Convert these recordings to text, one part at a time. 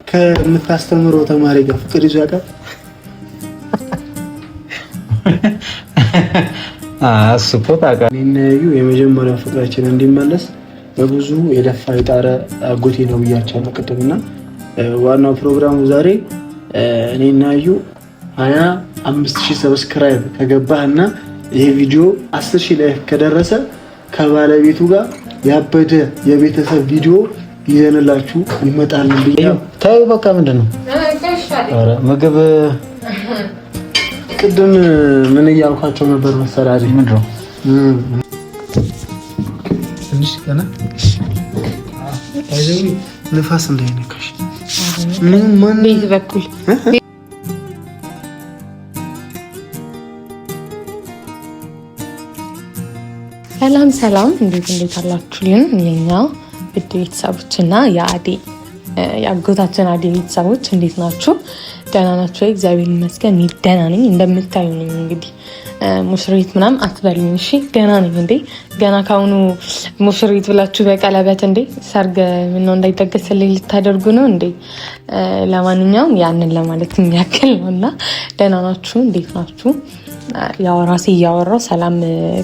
ከምታስተምረው ተማሪ ጋር ፍቅር ይዞ ያውቃል? እሱ እኮ ታውቃለህ። እኔና እዩ የመጀመሪያው ፍቅራችን እንዲመለስ በብዙ የለፋ የጣረ አጎቴ ነው ብያቸዋለሁ ቅድምና ዋናው ፕሮግራሙ ዛሬ እኔና እዩ 25000 ሰብስክራይብ ከገባህና ይሄ ቪዲዮ 10000 ላይ ከደረሰ ከባለቤቱ ጋር ያበደ የቤተሰብ ቪዲዮ ይዘንላችሁ ይመጣል ብዬ ታዩ። በቃ ምንድነው? ኧረ ምግብ ቅድም ምን እያልኳቸው ነበር መሰለህ? ምንድነው? ትንሽ ገና አይዘው ንፋስ እንዳይነካሽ ምን ማን በኩል ሰላም እንዴት አላችሁልን? የኛ ውድ ቤተሰቦችና የአጎታችን አዴ ቤተሰቦች እንዴት ናችሁ? ደህና ናችሁ? እግዚአብሔር ይመስገን እኔ ደህና ነኝ። እንደምታዩ ነኝ። እንግዲህ ሙሽሪት ምናምን አትበሉኝ እሺ። ገና ነኝ እንዴ ገና ካሁኑ ሙሽሪት ብላችሁ በቀለበት እንዴ ሰርግ ምነው እንዳይደገስልኝ ልታደርጉ ነው እንዴ? ለማንኛውም ያንን ለማለት የሚያክል ነውና ደህና ናችሁ? እንዴት ናችሁ? ያው ራሴ እያወራሁ ሰላም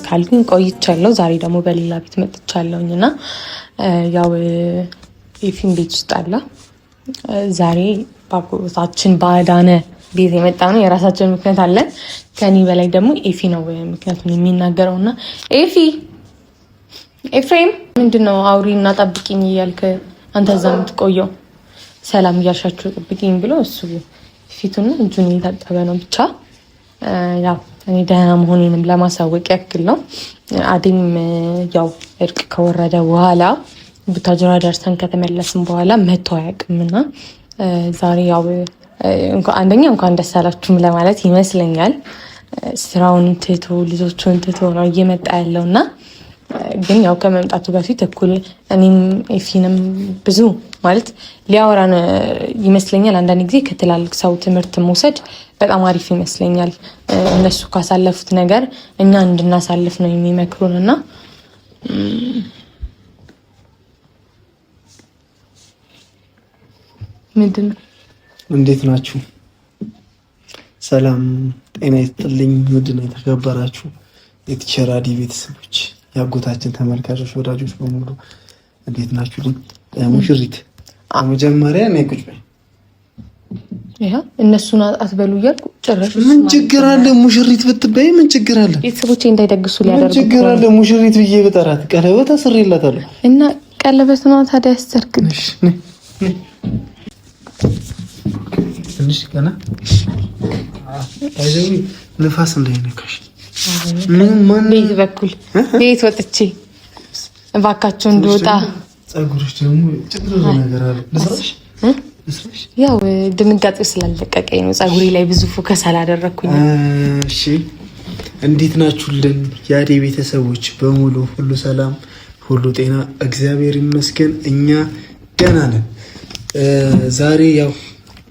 ካልኩኝ ቆይቻለሁ። ዛሬ ደግሞ በሌላ ቤት መጥቻለሁኝ እና ያው ኤፊን ቤት ውስጥ አለ። ዛሬ ባጎታችን ባዳነ ቤት የመጣ ነው። የራሳችን ምክንያት አለን። ከኔ በላይ ደግሞ ኤፊ ነው ምክንያቱም የሚናገረው እና ኤፍሬም ምንድነው አውሪና ጠብቂኝ እያልክ አንተ እዛ የምትቆየው? ሰላም እያሻችሁ ጠብቂኝ ብሎ እሱ ፊቱና እጁን እየታጠበ ነው። ብቻ ያው እኔ ደህና መሆኔንም ለማሳወቅ ያክል ነው። አዴም ያው እርቅ ከወረደ በኋላ ቡታጅራ ደርሰን ከተመለስን በኋላ መቶ አያውቅምና ዛሬ ያው አንደኛ እንኳን ደስ አላችሁም ለማለት ይመስለኛል። ስራውን ትቶ ልጆቹን ትቶ ነው እየመጣ ያለውና ግን ያው ከመምጣቱ በፊት እኩል እኔም ኤፊንም ብዙ ማለት ሊያወራን ይመስለኛል። አንዳንድ ጊዜ ከትላልቅ ሰው ትምህርት መውሰድ በጣም አሪፍ ይመስለኛል። እነሱ ካሳለፉት ነገር እኛ እንድናሳልፍ ነው የሚመክሩን እና ምንድነው? እንዴት ናችሁ? ሰላም ጤና ይስጥልኝ። ውድና የተከበራችሁ የቲቸር አዲ ቤተሰቦች ያጎታችን ተመልካቾች ወዳጆች በሙሉ እንዴት ናችሁ? ሙሽሪት መጀመሪያ ነው ቁጭ በይ። እነሱን አትበሉ እያልኩ ጭራሽ ምን ችግር አለ? ሙሽሪት ብትበይ ምን ችግር አለ? ቤተሰቦቼ እንዳይደግሱ ሊያደርጉ ምን ችግር አለ? ሙሽሪት ብዬ ብጠራት ቀለበት አስሬላታለሁ እና ቀለበት ነው ታዲያ ያስተርክልሽ። ትንሽ ገና አይዘው ንፋስ እንዳይነካሽ ምን ማን በኩል ቤት ወጥቼ እባካችሁ እንድወጣ ጸጉርሽ ደግሞ ጭጥሩ ነገር አለ ለሰራሽ ያው ድንጋጤው ስላለቀቀኝ ነው። ጸጉሬ ላይ ብዙ ፎከስ አላደረኩኝ። እሺ እንዴት ናችሁልን የአዴ ቤተሰቦች በሙሉ? ሁሉ ሰላም፣ ሁሉ ጤና፣ እግዚአብሔር ይመስገን እኛ ደህና ነን። ዛሬ ያው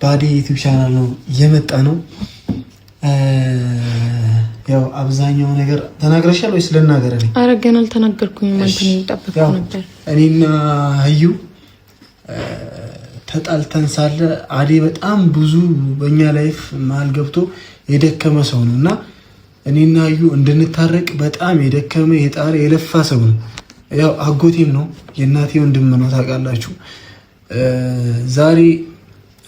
በአዴ ዩቲዩብ ቻናል ነው የመጣ ነው። ያው አብዛኛው ነገር ተናግረሻል ወይስ ልናገር? እኔ ኧረ ገና አልተናገርኩኝም። አንተ ነው የጠበቅኩት ነበር። እኔና ህዩ ተጣልተን ሳለ አዴ በጣም ብዙ በእኛ ላይፍ መሀል ገብቶ የደከመ ሰው ነው እና እኔና ህዩ እንድንታረቅ በጣም የደከመ የጣረ የለፋ ሰው ነው። ያው አጎቴም ነው የእናቴ ወንድም ነው ታውቃላችሁ። ዛሬ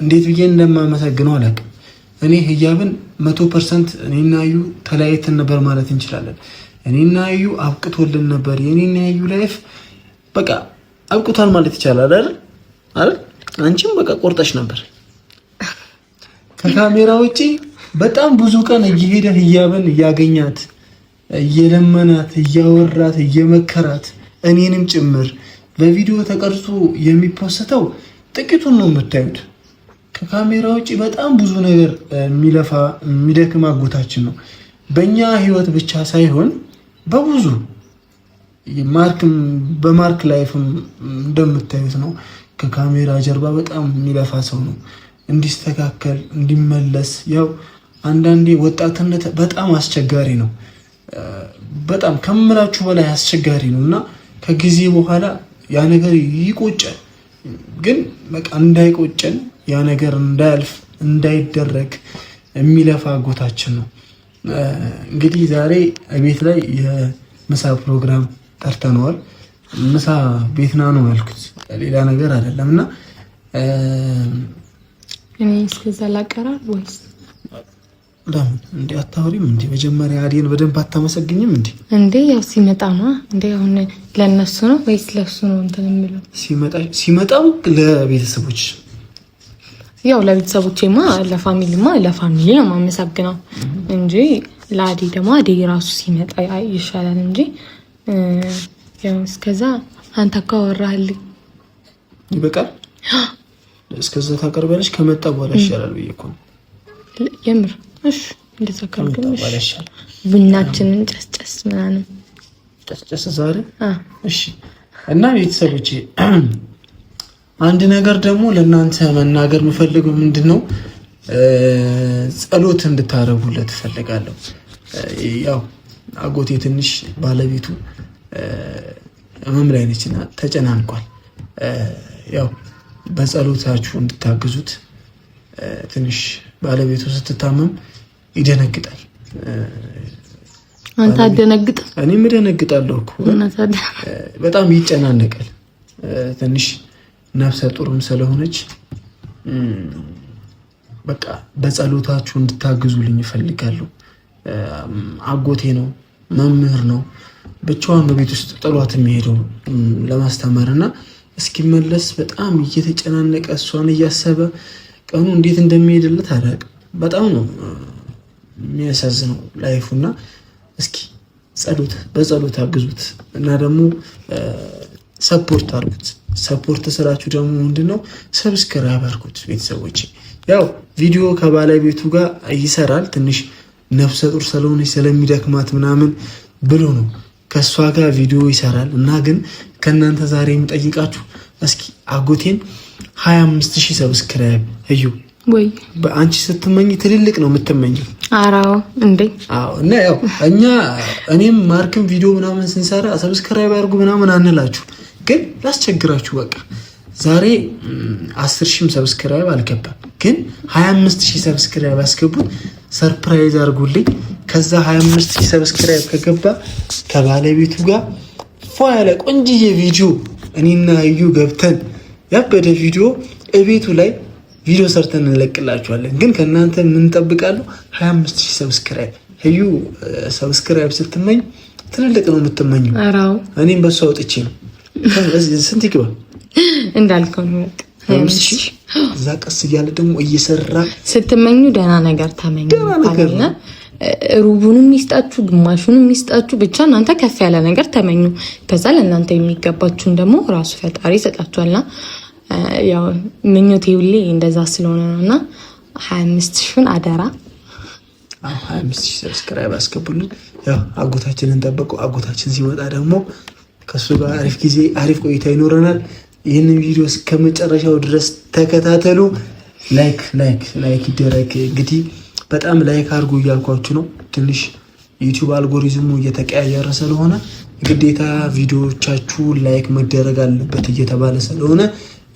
እንዴት ብዬ እንደማመሰግነው አላውቅም። እኔ ህያብን 100% እኔና እዩ ተለያይተን ነበር ማለት እንችላለን። እኔና እዩ አብቅቶልን ነበር። የኔና እዩ ላይፍ በቃ አብቅቷል ማለት ይቻላል አይደል? አንቺም በቃ ቆርጠሽ ነበር። ከካሜራ ውጪ በጣም ብዙ ቀን እየሄደ ህያብን እያገኛት እየለመናት እያወራት እየመከራት እኔንም ጭምር በቪዲዮ ተቀርጾ የሚፖስተው ጥቂቱን ነው የምታዩት። ከካሜራ ውጪ በጣም ብዙ ነገር የሚለፋ የሚደክም አጎታችን ነው። በእኛ ህይወት ብቻ ሳይሆን በብዙ በማርክ ላይፍም እንደምታዩት ነው። ከካሜራ ጀርባ በጣም የሚለፋ ሰው ነው። እንዲስተካከል እንዲመለስ ያው አንዳንዴ ወጣትነት በጣም አስቸጋሪ ነው። በጣም ከምላችሁ በላይ አስቸጋሪ ነው እና ከጊዜ በኋላ ያ ነገር ይቆጫል። ግን በቃ እንዳይቆጨን ያ ነገር እንዳያልፍ እንዳይደረግ የሚለፋ አጎታችን ነው። እንግዲህ ዛሬ ቤት ላይ የምሳ ፕሮግራም ጠርተነዋል። ምሳ ቤት ና ነው ያልኩት፣ ሌላ ነገር አይደለም። እና እኔ እስከዛ ላቀራር ወይስ ለምን እንዴ አታወሪም እንዴ? መጀመሪያ አዴን በደንብ አታመሰግኝም እንዴ? እንዴ ያው ሲመጣ ነው እንዴ። አሁን ለነሱ ነው ወይስ ለሱ ነው እንትን የሚለው? ሲመጣው ለቤተሰቦች ያው ለቤተሰቦቼማ ለፋሚሊማ ለፋሚሊ ነው የማመሰግነው እንጂ ለአዴ ደግሞ አዴ ራሱ ሲመጣ ይሻላል እንጂ ያው እስከዛ አንተ ካወራህልኝ ይበቃል። እስከዛ ታቀርበለሽ ከመጣ በኋላ ይሻላል ብዬ እኮ ነው የምር። እሺ እንደዛ ካልኩኝ ቡናችንን ጨስጨስ ምናምን ጨስጨስ ዛሬ እሺ። እና ቤተሰቦቼ አንድ ነገር ደግሞ ለእናንተ መናገር የምፈልገው ምንድነው፣ ጸሎት እንድታረጉለት እፈልጋለሁ። ያው አጎቴ ትንሽ ባለቤቱ ህመም ላይ ነችና ተጨናንቋል። ያው በጸሎታችሁ እንድታግዙት። ትንሽ ባለቤቱ ስትታመም ይደነግጣል። አንተ አደነግጥ? እኔም እደነግጣለሁ እኮ በጣም ይጨናነቃል። ትንሽ ነፍሰ ጡርም ስለሆነች በቃ በጸሎታችሁ እንድታግዙልኝ እፈልጋለሁ። አጎቴ ነው፣ መምህር ነው። ብቻዋን በቤት ውስጥ ጥሏት የሚሄደው ለማስተማር እና እስኪመለስ በጣም እየተጨናነቀ እሷን እያሰበ ቀኑ እንዴት እንደሚሄድለት አላውቅም። በጣም ነው የሚያሳዝነው ላይፉና እስኪ በጸሎት አግዙት እና ደግሞ ሰፖርት አድርጉት። ሰፖርት ስራችሁ ደግሞ ምንድነው? ሰብስክራይብ አድርጉት ቤተሰቦች። ያው ቪዲዮ ከባለቤቱ ጋር ይሰራል። ትንሽ ነፍሰ ጡር ስለሆነች ስለሚደክማት ምናምን ብሎ ነው ከእሷ ጋር ቪዲዮ ይሰራል እና ግን ከእናንተ ዛሬ የምጠይቃችሁ እስኪ አጎቴን 25,000 ሰብስክራይብ እዩ። ወይ በአንቺ ስትመኝ ትልልቅ ነው የምትመኘው። አራው እንዴ? አዎ። እና ያው እኔም ማርክም ቪዲዮ ምናምን ስንሰራ ሰብስክራይብ አድርጉ ምናምን አንላችሁ፣ ግን ላስቸግራችሁ። በቃ ዛሬ 10,000 ሰብስክራይብ አልገባም፣ ግን 25,000 ሰብስክራይብ አስገቡት። ሰርፕራይዝ አድርጉልኝ። ከዛ 25,000 ሰብስክራይብ ከገባ ከባለቤቱ ጋር ፏ ያለ ቆንጅዬ ቪዲዮ እኔና እዩ ገብተን ያበደ ቪዲዮ እቤቱ ላይ ቪዲዮ ሰርተን እንለቅላችኋለን። ግን ከእናንተ ምን እንጠብቃለሁ? 25,000 ሰብስክራይብ። እዩ ሰብስክራይብ ስትመኝ ትልልቅ ነው የምትመኘው። አራው እኔም በሷ ወጥቼ ነው። ስንት ይግባ እንዳልከው ነው። 25,000 እዛ ቀስ እያለ ደግሞ እየሰራ ስትመኙ ደህና ነገር ተመኙ አለና ሩቡንም ይስጣችሁ ግማሹንም ይስጣችሁ፣ ብቻ እናንተ ከፍ ያለ ነገር ተመኙ። ከዛ ለእናንተ የሚገባችሁን ደግሞ ራሱ ፈጣሪ ይሰጣችኋልና ያው ምኞቴ ሁሌ እንደዛ ስለሆነ ነውና 25,000ን አደራ 25,000 ሰብስክራይብ አስገቡልን። ያው አጎታችንን ጠብቀው። አጎታችን ሲመጣ ደግሞ ከሱ ጋር አሪፍ ጊዜ አሪፍ ቆይታ ይኖረናል። ይህንን ቪዲዮ እስከ መጨረሻው ድረስ ተከታተሉ። ላይክ ይደረግ። እንግዲህ በጣም ላይክ አድርጉ እያልኳችሁ ነው። ትንሽ ዩቲዩብ አልጎሪዝሙ እየተቀያየረ ስለሆነ ግዴታ ቪዲዮዎቻችሁ ላይክ መደረግ አለበት እየተባለ ስለሆነ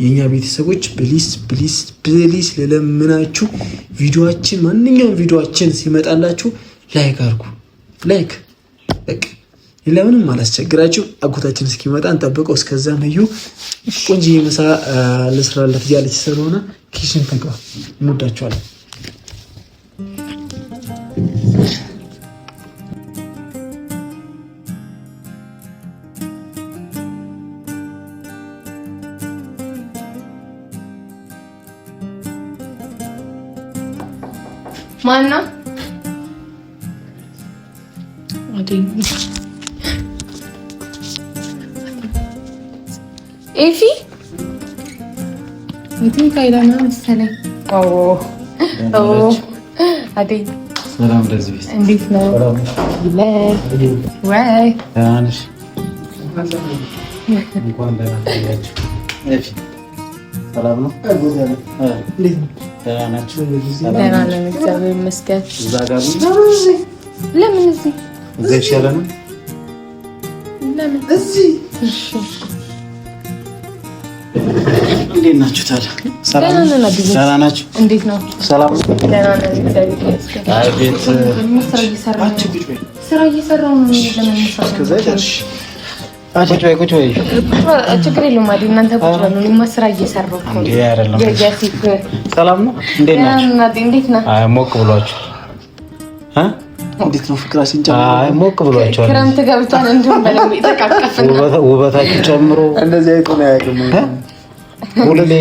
የኛ ቤተሰቦች ፕሊስ ለለምናችሁ ቪዲዮአችን ማንኛውም ቪዲዮአችን ሲመጣላችሁ ላይክ አድርጉ። ላይክ በቃ ለምንም አላስቸግራችሁ። አጎታችን እስኪመጣ እንጠብቀው። እስከዛም እዩ ቆንጆ ምሳ ልስራለት እያለች ስለሆነ ኪችን ተግባ። እንወዳችኋለን። ማና ኤፊ እንትን ካይዳና መሰለኝ። አዴ ሰላም ለዚህ ቤት እንዴት ነው? ወይ ታንሽ እንኳን ደህና ቆያችሁ። ኤፊ ሰላም ነው? ደህና ናችሁ? ደህና ነን እግዚአብሔር ይመስገን። እዛ ጋር ለምን እዚህ ይሻላል? ለምን እዚህ? እሺ እንዴት ናችሁ ታዲያ? ሰላም ናችሁ? እንዴት ነው? ሰላም አይ ቤት ስራ እየሰራሁ ነው። ቁጭ በይ። ችግር የለውም አይደል? እናንተ ቁጭ በሉ። እኔማ ስራ እየሰራሁ ነው። ሰላም ነው? እንዴት ናችሁ? እንዴት ነህ? አይ ሞቅ ብሏችሁ እንዴት ነው ፍቅራችን ጨምሮ? አይ ሞቅ ብሏችኋል። ክረምት ገብቷል። እንደውም በደንብ የተቃቀፍን ውበታችሁ ጨምሮ እንደዚህ አይቶ ነው ያውቅም። ሁሌ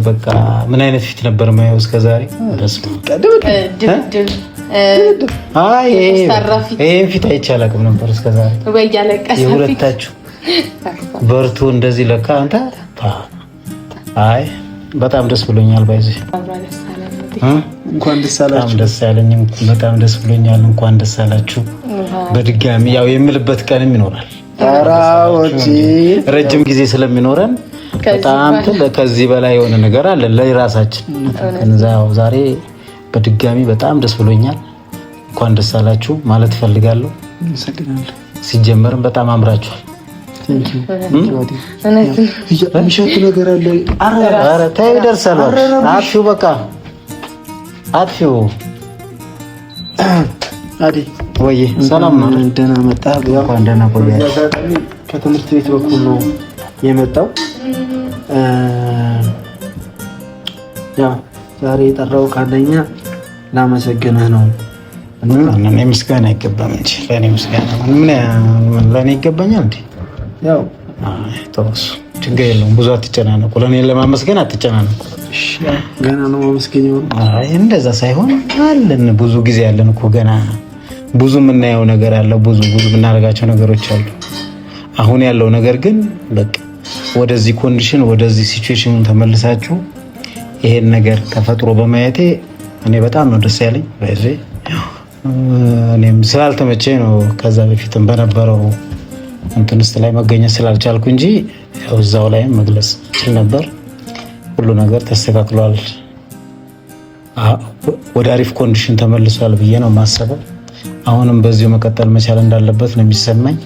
በቃ ምን አይነት ፊት ነበር ማየው እስከዛሬ? ድብድብ አይ ይሄን ፊት አይቼ አላውቅም ነበር እስከዛሬ። ወይ ያለቀሰ የሁለታችሁ በርቱ እንደዚህ ለካ አንተ አይ በጣም ደስ ብሎኛል። ባይዘሽ እንኳን ደስ አላችሁ። ደስ ያለኝ በጣም ደስ ብሎኛል። እንኳን ደስ አላችሁ በድጋሚ ያው የምልበት ቀንም ይኖራል። አራዎቺ ረጅም ጊዜ ስለሚኖረን በጣም ከዚህ በላይ የሆነ ነገር አለ ለራሳችን። እንዛው ዛሬ በድጋሚ በጣም ደስ ብሎኛል። እንኳን ደስ አላችሁ ማለት ፈልጋለሁ። እንሰግናለን። ሲጀመርም በጣም አምራችኋል። ምሽት ነገር አለ። አረ ተይ ይደርሳል። አጥፊው በቃ አጥፊው አዲ ወይ ሰላም ነው? ደህና መጣህ? እንኳን ደህና ቆያህ። ከትምህርት ቤት በኩል ነው የመጣው። ያው ዛሬ የጠራው ካለኛ ላመሰግንህ ነው። እኔ ምስጋና አይገባም እንጂ ለኔ ምስጋና ለኔ ይገባኛል እንዴ? ያው ተወሱ፣ ችግር የለውም። ብዙ አትጨናነቁ። ለኔ ለማመስገን አትጨናነቁ። ገና ነው ማመስገኛው። አይ እንደዛ ሳይሆን አለን ብዙ ጊዜ ያለን እኮ ገና ብዙ የምናየው ነገር አለ። ብዙ የምናደርጋቸው ነገሮች አሉ። አሁን ያለው ነገር ግን በቃ ወደዚህ ኮንዲሽን ወደዚህ ሲቹዌሽን ተመልሳችሁ ይሄን ነገር ተፈጥሮ በማየቴ እኔ በጣም ነው ደስ ያለኝ። በዚህ እኔም ስላልተመቸኝ ነው ከዛ በፊትም በነበረው እንትንስት ላይ መገኘት ስላልቻልኩ እንጂ ያው እዛው ላይ መግለጽ ይችል ነበር። ሁሉ ነገር ተስተካክሏል። ወደ አሪፍ ኮንዲሽን ተመልሷል ብዬ ነው የማስበው። አሁንም በዚሁ መቀጠል መቻል እንዳለበት ነው የሚሰማኝ።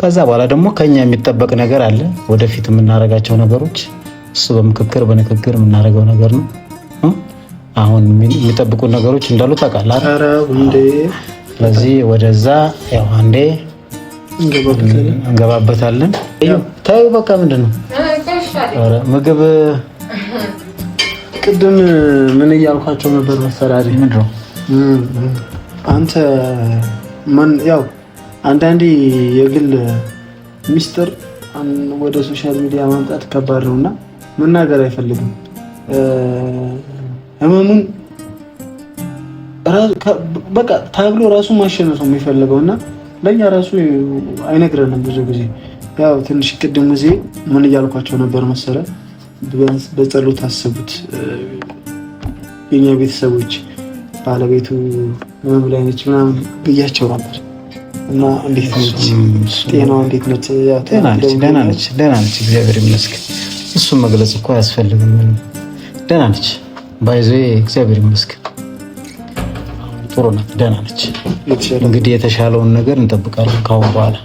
ከዛ በኋላ ደግሞ ከኛ የሚጠበቅ ነገር አለ። ወደፊት የምናደርጋቸው ነገሮች እሱ በምክክር በንግግር የምናደርገው ነገር ነው። አሁን የሚጠብቁ ነገሮች እንዳሉ ታውቃለህ። ስለዚህ ወደዛ ያው አንዴ እንገባበታለን። ታዩ በቃ ምንድን ነው ምግብ ቅድም ምን እያልኳቸው ነበር መሰለህ? ምንድን ነው አንተ ማን ያው አንዳንዴ የግል ሚስጥር ወደ ሶሻል ሚዲያ ማምጣት ከባድ ነውና መናገር አይፈልግም። ህመሙን በቃ ታግሎ ራሱ ማሸነፍ ነው የሚፈልገውና ለኛ ራሱ አይነግረንም ብዙ ጊዜ። ያው ትንሽ ቅድም ጊዜ ምን እያልኳቸው ነበር መሰለህ? በጸሎት አስቡት የኛ ቤተሰቦች ባለቤቱ ህመም ላይ ነች ምናምን ብያቸው ነበር። እና እንዴት ነች? ጤናዋ እንዴት ነች? ደህና ነች፣ እግዚአብሔር ይመስገን። እሱን መግለጽ እኮ አያስፈልግም። ደህና ነች፣ ባይዞ እግዚአብሔር ይመስገን ጥሩ ናት፣ ደህና ነች። እንግዲህ የተሻለውን ነገር እንጠብቃለን ካሁን በኋላ።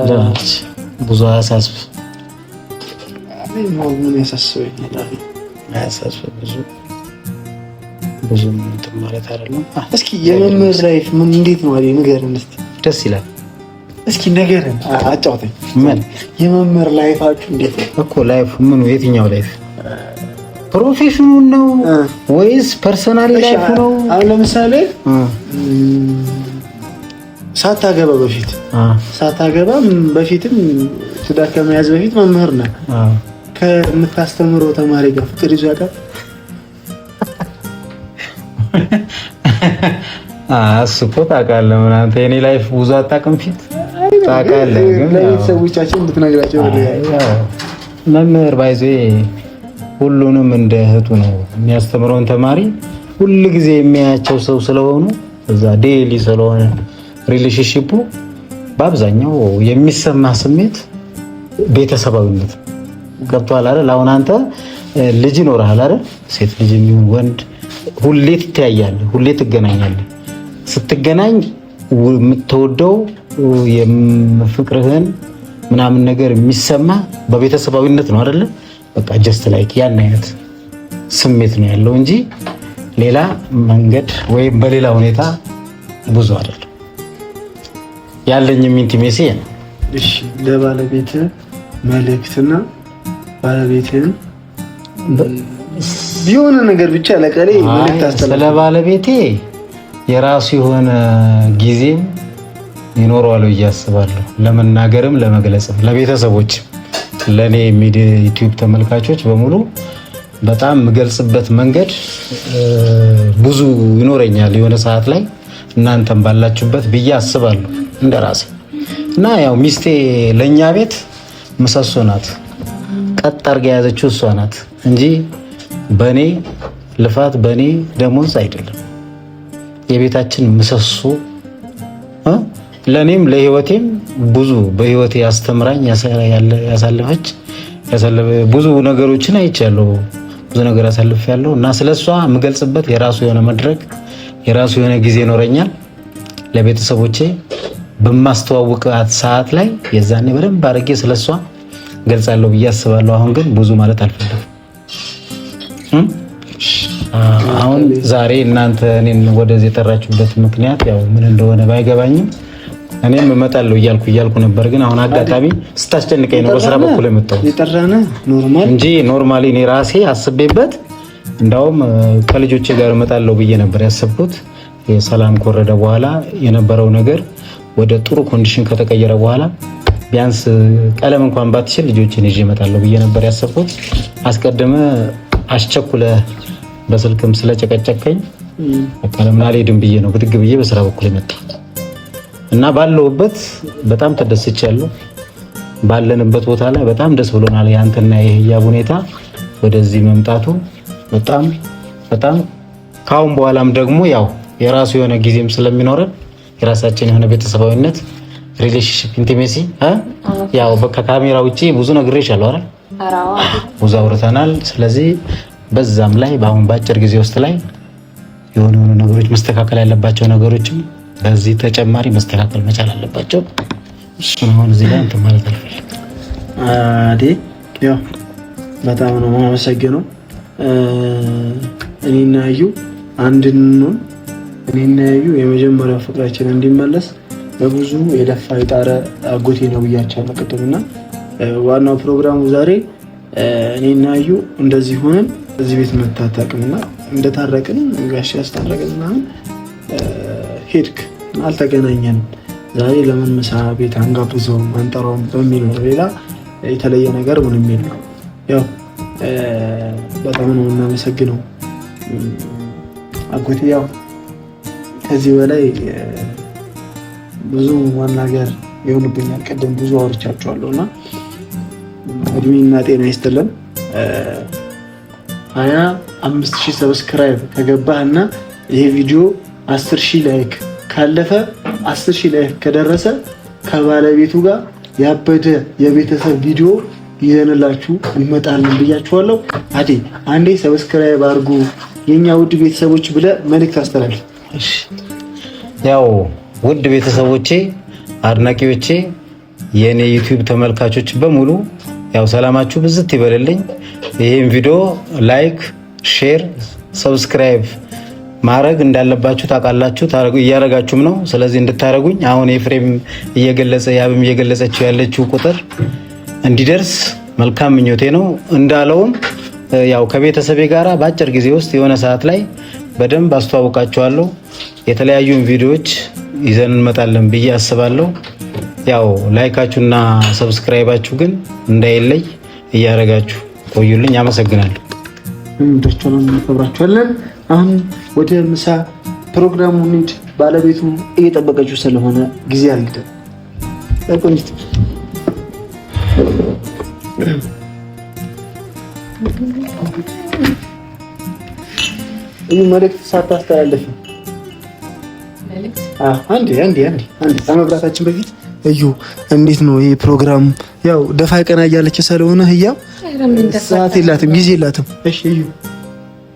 ደህና ነች፣ ብዙ አያሳስብ። ምን ያሳስበኛል? አያሳስብ ብዙ እንትን ማለት አይደለም። እስኪ የመምህር ላይፍ ምን እንዴት ነው አይደል? ንገረን እስኪ። ደስ ይላል። እስኪ ንገረን፣ አጫውተኝ። ምን የመምህር ላይፋችሁ እንዴት ነው እኮ? ላይፍ ምኑ? የትኛው ላይፍ? ፕሮፌሽኑን ነው ወይስ ፐርሰናል ላይፍ ነው? አሁን ለምሳሌ ሳታገባ በፊትም ትዳር ከመያዝ በፊት መምህር ነህ። ከምታስተምረው ተማሪ ጋር ፍቅር ይዞ ያውቃል? እሱ እኮ ታውቃለህ። ምን አንተ የኔ ላይፍ ብዙ አታውቅም። ፊት ታውቃለህ፣ ግን ለቤተሰቦቻችን እንድትነግራቸው መምህር ባይዞ ሁሉንም እንደ እህቱ ነው የሚያስተምረውን ተማሪ ሁሉ ጊዜ የሚያያቸው ሰው ስለሆኑ እዛ ዴይሊ ስለሆነ ሪሌሽንሺፑ በአብዛኛው የሚሰማ ስሜት ቤተሰባዊነት ገብቶሃል አይደል? አሁን አንተ ልጅ ይኖርሃል አይደል? ሴት ልጅ የሚሆን ወንድ ሁሌ ትተያያለህ፣ ሁሌ ትገናኛለህ። ስትገናኝ የምትወደው ፍቅርህን ምናምን ነገር የሚሰማ በቤተሰባዊነት ነው አይደለ? በቃ ጀስት ላይክ ያን አይነት ስሜት ነው ያለው እንጂ ሌላ መንገድ ወይም በሌላ ሁኔታ ብዙ አይደለም ያለኝም ኢንቲሜሲ ነው። እሺ ለባለቤት መልእክትና ባለቤትን ቢሆን ነገር ብቻ ለቀሌ መልእክት አስተላልፍ። ስለ ባለቤቴ የራሱ የሆነ ጊዜም ይኖረዋል ብዬ አስባለሁ። ለመናገርም ለመግለጽም ለቤተሰቦች ለኔ ሚዲያ ዩቲዩብ ተመልካቾች በሙሉ በጣም የምገልጽበት መንገድ ብዙ ይኖረኛል የሆነ ሰዓት ላይ እናንተም ባላችሁበት ብዬ አስባለሁ እንደራሴ እና ያው ሚስቴ ለኛ ቤት ምሰሶ ናት። ቀጥ አድርጋ የያዘችው እሷ ናት እንጂ በኔ ልፋት በኔ ደሞዝ አይደለም። የቤታችን ምሰሶ ለኔም ለህይወቴም ብዙ በህይወቴ አስተምራኝ ያሳለፈች ብዙ ነገሮችን አይቻለሁ። ብዙ ነገር አሳልፌያለሁ እና ስለሷ የምገልጽበት የራሱ የሆነ መድረክ የራሱ የሆነ ጊዜ ይኖረኛል። ለቤተሰቦቼ በማስተዋወቃት ሰዓት ላይ የዛኔ በደንብ አድርጌ ስለሷ ገልጻለሁ ብዬ አስባለሁ። አሁን ግን ብዙ ማለት አልፈልግም። አሁን ዛሬ እናንተ እኔን ወደዚህ የጠራችሁበት ምክንያት ያው ምን እንደሆነ ባይገባኝም እኔም እመጣለሁ እያልኩ ነበር። ግን አሁን አጋጣሚ ስታስጨንቀኝ ነው በስራ በኩል የመጣው የጠራነ ኖርማል እንጂ ኖርማሊ እኔ ራሴ አስቤበት እንዳውም ከልጆቼ ጋር እመጣለሁ ብዬ ነበር ያሰብኩት። የሰላም ከወረደ በኋላ የነበረው ነገር ወደ ጥሩ ኮንዲሽን ከተቀየረ በኋላ ቢያንስ ቀለም እንኳን ባትችል ልጆችን ይዤ እመጣለሁ ብዬ ነበር ያሰብኩት። አስቀድመ አስቸኩለ በስልክም ስለጨቀጨቀኝ በቃ ለምን አልሄድም ብዬ ነው ብድግ ብዬ በስራ በኩል የመጣው እና ባለውበት በጣም ተደስቻለሁ። ባለንበት ቦታ ላይ በጣም ደስ ብሎናል። ያንተና የህያብ ሁኔታ ወደዚህ መምጣቱ በጣም በጣም ካሁን በኋላም ደግሞ ያው የራሱ የሆነ ጊዜም ስለሚኖረን የራሳችን የሆነ ቤተሰባዊነት ሪሌሽንሺፕ ኢንቲሜሲ ያው ከካሜራ ውጪ ብዙ ነግሬሻለሁ አይደል? ብዙ አውርተናል። ስለዚህ በዛም ላይ በአሁን ባጭር ጊዜ ውስጥ ላይ የሆኑ ነገሮች መስተካከል ያለባቸው ነገሮችም በዚህ ተጨማሪ መስተካከል መቻል አለባቸው። እሱን አሁን እዚህ ላይ እንትን ማለት አልፈልግም። ያው በጣም ነው የማመሰግነው። እኔና እዩ አንድ እንሆን። እኔና እዩ የመጀመሪያው ፍቅራችን እንዲመለስ በብዙ የደፋ የጣረ አጎቴ ነው ብያቸዋለሁ ቅድምና ዋናው ፕሮግራሙ ዛሬ እኔና እዩ እንደዚህ ሆነን እዚህ ቤት መታጠቅምና እንደታረቅን ጋሽ ያስታረቅንና ሄድክ አልተገናኘንም። ዛሬ ለምን ምሳ ቤት አንጋብዘውም አንጠራውም በሚል ነው። ሌላ የተለየ ነገር ምንም የለም። ያው በጣም ነው የምናመሰግነው አጎቴ። ያው ከዚህ በላይ ብዙ ማናገር ይሆንብኛል። ቀደም ብዙ አውርቻቸዋለሁና እድሜና ጤና ይስጥልን። 25,000 ሰብስክራይብ ከገባህና ይሄ ቪዲዮ 10,000 ላይክ ካለፈ 10,000 ላይክ ከደረሰ ከባለቤቱ ጋር ያበደ የቤተሰብ ቪዲዮ ይዘንላችሁ እንመጣለን ብያችኋለሁ። አንዴ ሰብስክራይብ አድርጉ የኛ ውድ ቤተሰቦች ብለህ መልእክት አስተላልፍ። እሺ ያው ውድ ቤተሰቦቼ፣ አድናቂዎቼ፣ የኔ ዩቲዩብ ተመልካቾች በሙሉ ያው ሰላማችሁ ብዝት ይበልልኝ። ይሄን ቪዲዮ ላይክ፣ ሼር፣ ሰብስክራይብ ማድረግ እንዳለባችሁ ታውቃላችሁ፣ እያረጋችሁም ነው። ስለዚህ እንድታረጉኝ አሁን ኤፍሬም እየገለጸ ያብም እየገለጸችው ያለችው ቁጥር እንዲደርስ መልካም ምኞቴ ነው። እንዳለውም ያው ከቤተሰቤ ጋራ በአጭር ጊዜ ውስጥ የሆነ ሰዓት ላይ በደንብ አስተዋውቃችኋለሁ። የተለያዩ ቪዲዮዎች ይዘን እንመጣለን ብዬ አስባለሁ። ያው ላይካችሁና ሰብስክራይባችሁ ግን እንዳይለይ እያረጋችሁ ቆዩልኝ። አመሰግናለሁ። እንደቻለን እናከብራችኋለን። አሁን ወደ ምሳ ፕሮግራሙ እንሂድ። ባለቤቱ እየጠበቀችው ስለሆነ ጊዜ አልግደም። ቆንጆ መልእክት ሳታስተላልፍ አንዴ ከመብራታችን በፊት እዩ እንዴት ነው ይሄ ፕሮግራም? ያው ደፋ ቀና እያለች ስለሆነ ህያው ሰዓት የላትም ጊዜ የላትም። እሺ እዩ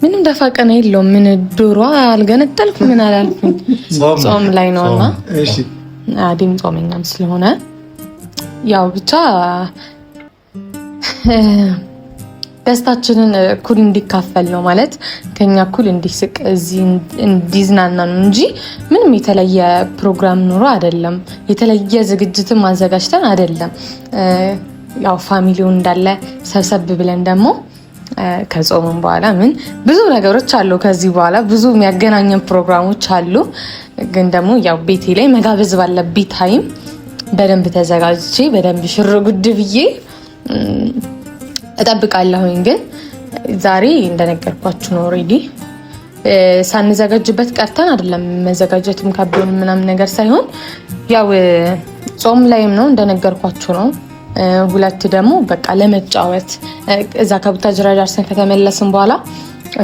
ምንም ደፋ ቀና የለውም። ምን ዶሮ አልገነጠልኩ ምን አላልኩኝ። ጾም ላይ ነውና እሺ አዲም ጾመኛም ስለሆነ ያው ብቻ ደስታችንን እኩል እንዲካፈል ነው ማለት ከኛ እኩል እንዲስቅ እዚህ እንዲዝናና ነው እንጂ ምንም የተለየ ፕሮግራም ኑሮ አይደለም። የተለየ ዝግጅትም አዘጋጅተን አይደለም። ያው ፋሚሊው እንዳለ ሰብሰብ ብለን ደግሞ ከጾሙም በኋላ ምን ብዙ ነገሮች አሉ። ከዚህ በኋላ ብዙ የሚያገናኘን ፕሮግራሞች አሉ። ግን ደግሞ ያው ቤቴ ላይ መጋበዝ ባለብኝ ታይም በደንብ ተዘጋጅቼ በደንብ ሽር ጉድ ብዬ እጠብቃለሁኝ። ግን ዛሬ እንደነገርኳችሁ ነው ኦሬዲ ሳንዘጋጅበት ቀርተን አይደለም። መዘጋጀትም ካብዶን ምናምን ነገር ሳይሆን ያው ጾም ላይም ነው እንደነገርኳችሁ ነው። ሁለት ደግሞ በቃ ለመጫወት እዛ ከቡታጅራ ደርሰን ከተመለስን በኋላ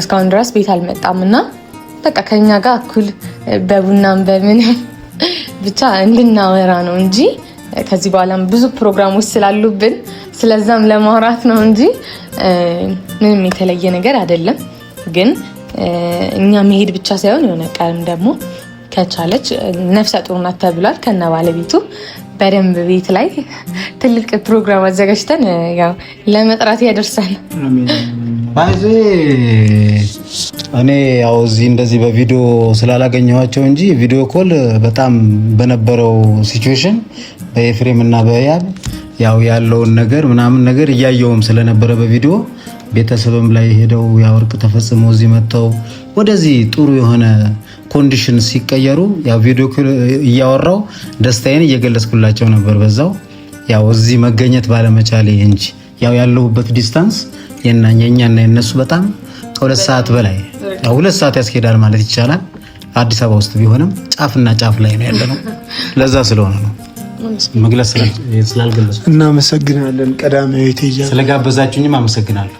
እስካሁን ድረስ ቤት አልመጣም እና በቃ ከኛ ጋር እኩል በቡናም በምን ብቻ እንድናወራ ነው እንጂ ከዚህ በኋላም ብዙ ፕሮግራሞች ስላሉብን ስለዛም ለማውራት ነው እንጂ ምንም የተለየ ነገር አይደለም። ግን እኛ መሄድ ብቻ ሳይሆን የሆነ ቀን ደግሞ ከቻለች ነፍሰ ጡር ናት ተብሏል ከነ ባለቤቱ በደንብ ቤት ላይ ትልቅ ፕሮግራም አዘጋጅተን ያው ለመጥራት ያደርሳል። ባይዜ እኔ ያው እዚህ እንደዚህ በቪዲዮ ስላላገኘኋቸው እንጂ ቪዲዮ ኮል በጣም በነበረው ሲቹዌሽን በኤፍሬም እና በያብ ያው ያለውን ነገር ምናምን ነገር እያየውም ስለነበረ በቪዲዮ ቤተሰብም ላይ ሄደው ያው እርቅ ተፈጽሞ እዚህ መጥተው ወደዚህ ጥሩ የሆነ ኮንዲሽን ሲቀየሩ ያው ቪዲዮ እያወራው ደስታዬን እየገለጽኩላቸው ነበር። በዛው ያው እዚህ መገኘት ባለመቻሌ እንጂ ያው ያለሁበት ዲስታንስ የኛና የነሱ በጣም ከ2 ሰዓት በላይ ያው 2 ሰዓት ያስኬዳል ማለት ይቻላል። አዲስ አበባ ውስጥ ቢሆንም ጫፍና ጫፍ ላይ ነው ያለነው። ለዛ ስለሆነ ነው መግለጽ ስላልገለጽኩ እናመሰግናለን። ቀዳማዊት ህያብ ስለጋበዛችሁኝም አመሰግናለሁ።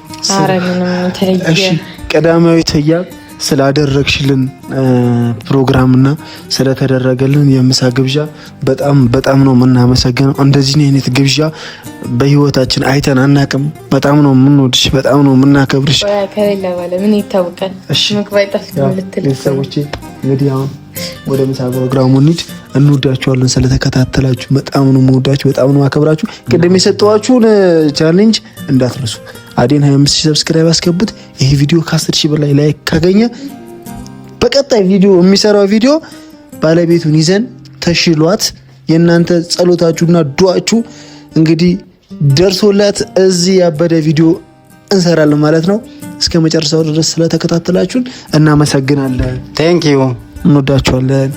እሺ ቀዳማዊት ህያብ ስላደረግሽልን ፕሮግራምና ስለተደረገልን የምሳ ግብዣ በጣም ነው የምናመሰግነው። እንደዚህ አይነት ግብዣ በህይወታችን አይተን አናቅም። በጣም ነው የምንወድሽ፣ በጣም ነው የምናከብርሽ። ከሌላ ባለ ምን ይታወቃል። ምግባይ ጠፍቶ ልትል ሰዎች እንግዲህ አሁን ወደ ምሳ ፕሮግራሙ እንሂድ። እንወዳችኋለን። ስለተከታተላችሁ በጣም ነው የምወዳችሁ፣ በጣም ነው አከብራችሁ። ቅድም የሰጠኋችሁን ቻሌንጅ እንዳትረሱ። አዴን 25,000 ሰብስክራይብ አስገቡት። ይሄ ቪዲዮ ከ10,000 በላይ ላይክ ካገኘ በቀጣይ ቪዲዮ የሚሰራው ቪዲዮ ባለቤቱን ይዘን ተሽሏት የእናንተ ጸሎታችሁና ዱዓችሁ እንግዲህ ደርሶላት እዚህ ያበደ ቪዲዮ እንሰራለን ማለት ነው። እስከ መጨረሻው ድረስ ስለተከታተላችሁን እናመሰግናለን። ቴንክ ዩ። እንወዳችኋለን።